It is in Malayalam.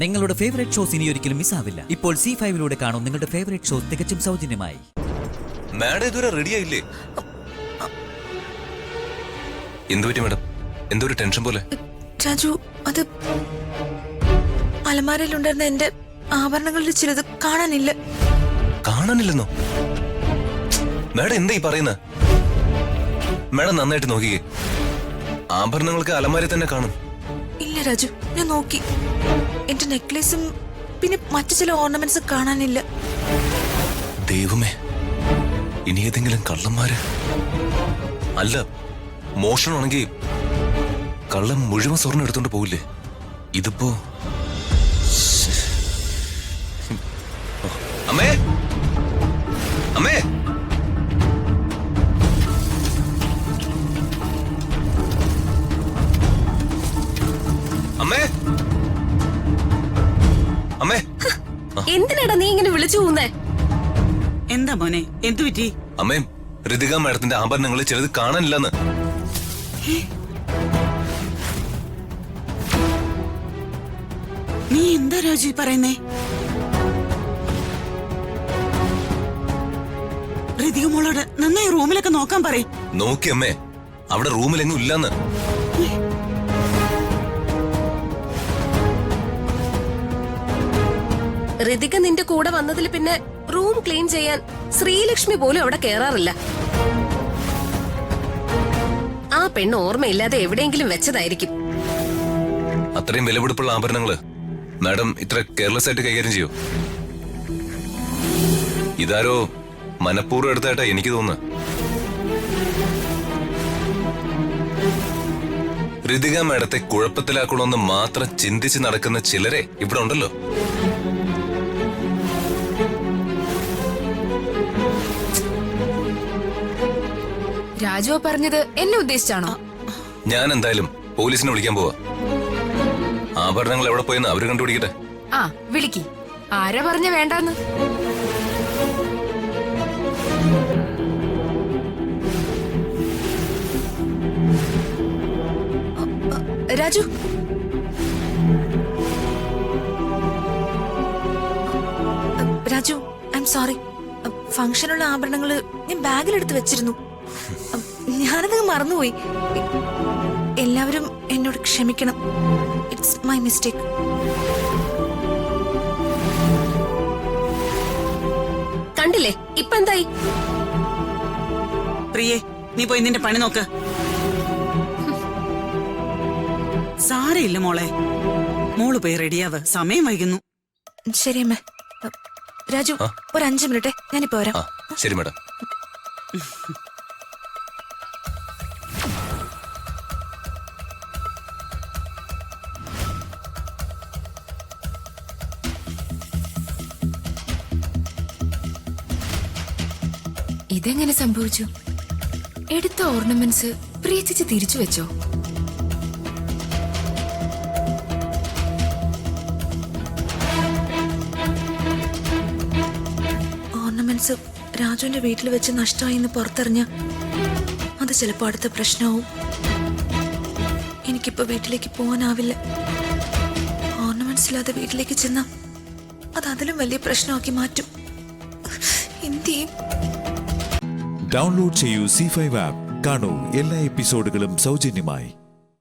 നിങ്ങളുടെ ഫേവറേറ്റ് ഷോസ് ഇനി ഒരിക്കലും മിസ്സാവില്ല. ഇപ്പോൾ C5 കാണും നിങ്ങളുടെ ഫേവറേറ്റ് ഷോസ് തികച്ചും സൗജന്യമായി. മാഡം ഇതുവരെ റെഡിയായില്ലേ? എന്തു പറ്റി മാഡം? എന്തൊരു ടെൻഷൻ പോലെ? രാജു, അത് അലമാരയിലുണ്ടായിരുന്ന എന്റെ ആഭരണങ്ങളിൽ ചിലത് കാണാനില്ല. കാണാനില്ലെന്നോ? മാഡം എന്താ ഈ പറയുന്നത്? മാഡം നന്നായിട്ട് നോക്കിക്കേ, ആഭരണങ്ങൾക്ക് അലമാരി തന്നെ കാണും. ഇല്ല രാജു, ഞാൻ നോക്കി. എന്റെ നെക്ലേസും പിന്നെ മറ്റു ചില ഓർണമെന്റ്സ് കാണാനില്ല. ദൈവമേ, ഇനി ഏതെങ്കിലും കള്ളന്മാര്? അല്ല, മോഷണമാണെങ്കിൽ കള്ളം മുഴുവൻ സ്വർണ്ണം എടുത്തോണ്ട് പോവില്ലേ? ഇതിപ്പോ അമ്മേ, അമ്മേ, അമ്മേ, അമ്മേ. എന്തിനാടാ നീ ഇങ്ങനെ വിളിച്ചു പോകുന്നേ? എന്താ മോനെ, എന്തു പറ്റി? അമ്മേ, ഋതിക മാഡത്തിന്റെ ആഭരണങ്ങളിൽ ചിലത് കാണാനില്ലെന്ന്. നീ എന്താ രാജു പറയുന്നേ? ഋതിക മോളോട് നന്നായി റൂമിലൊക്കെ നോക്കാൻ പറയും. നോക്കി അമ്മേ, അവിടെ റൂമിലെങ്ങും ഇല്ലെന്ന്. ഋതിക നിന്റെ കൂടെ വന്നതിൽ പിന്നെ റൂം ക്ലീൻ ചെയ്യാൻ ശ്രീലക്ഷ്മി പോലും അവിടെ കേറാറില്ല. ആ പെണ്ണ് ഓർമ്മയില്ലാതെ എവിടെയെങ്കിലും വെച്ചതായിരിക്കും. അത്രയും വിലപിടിപ്പുള്ള ആഭരണങ്ങള് മാഡം ഇത്ര കെയർലെസ് ആയിട്ട് കൈകാര്യം ചെയ്യോ? ഇതാരോ മനഃപൂർവ്വം എടുത്തായിട്ടാ എനിക്ക് തോന്നുന്നത്. ഋതിക മാഡത്തെ കുഴപ്പത്തിലാക്കണമെന്ന് മാത്രം ചിന്തിച്ച് നടക്കുന്ന ചിലരെ ഇവിടെ ഉണ്ടല്ലോ. രാജു പറഞ്ഞത് എന്നെ ഉദ്ദേശിച്ചാണോ? ഞാൻ എന്തായാലും പോലീസിനെ വിളിക്കാൻ പോവാ. ആഭരണങ്ങൾ എവിടെ പോയെന്ന് അവര് കണ്ടുപിടിക്കട്ടെ. ആ, വിളിക്ക്. ആരാ പറഞ്ഞ വേണ്ടെന്ന്? Raju, Raju, I am sorry. ഫംഗ്ഷനുള്ള ആഭരണങ്ങള് ഞാൻ ബാഗിലെടുത്ത് വെച്ചിരുന്നു. ഞാനത് മറന്നുപോയി. എല്ലാവരും എന്നോട് ക്ഷമിക്കണം. It's my mistake. കണ്ടില്ലേ ഇപ്പൊ എന്തായി? പ്രിയേ, നീ പോയി നിന്റെ പണി നോക്ക്. സാരയില്ല മോളെ, മോള് പോയി റെഡിയാവ്, സമയം വൈകുന്നു. ശരി അമ്മ. രാജു, ഒരു 5 മിനിറ്റ്, ഞാനിപ്പോ വരാം. ശരി മാഡം. ഇതെങ്ങനെ സംഭവിച്ചു? എടുത്ത ഓർണമെന്റ്സ് പ്രിയച്ചിച്ച് തിരിച്ചു വെച്ചോ? ഓർണമെന്റ്സ് രാജുവിന്റെ വീട്ടിൽ വെച്ച് നഷ്ടമായി എന്ന് പുറത്തറിഞ്ഞ അത് ചിലപ്പോ അടുത്ത പ്രശ്നവും. എനിക്കിപ്പോ വീട്ടിലേക്ക് പോകാനാവില്ല. ഓർണമെന്റ്സ് ഇല്ലാതെ വീട്ടിലേക്ക് ചെന്ന അത് അതിലും വലിയ പ്രശ്നമാക്കി മാറ്റും. എന്ത് ചെയ്യും? ഡൗൺലോഡ് ചെയ്യൂ C5 ആപ്പ്. കാണൂ എല്ലാ എപ്പിസോഡുകളും സൗജന്യമായി.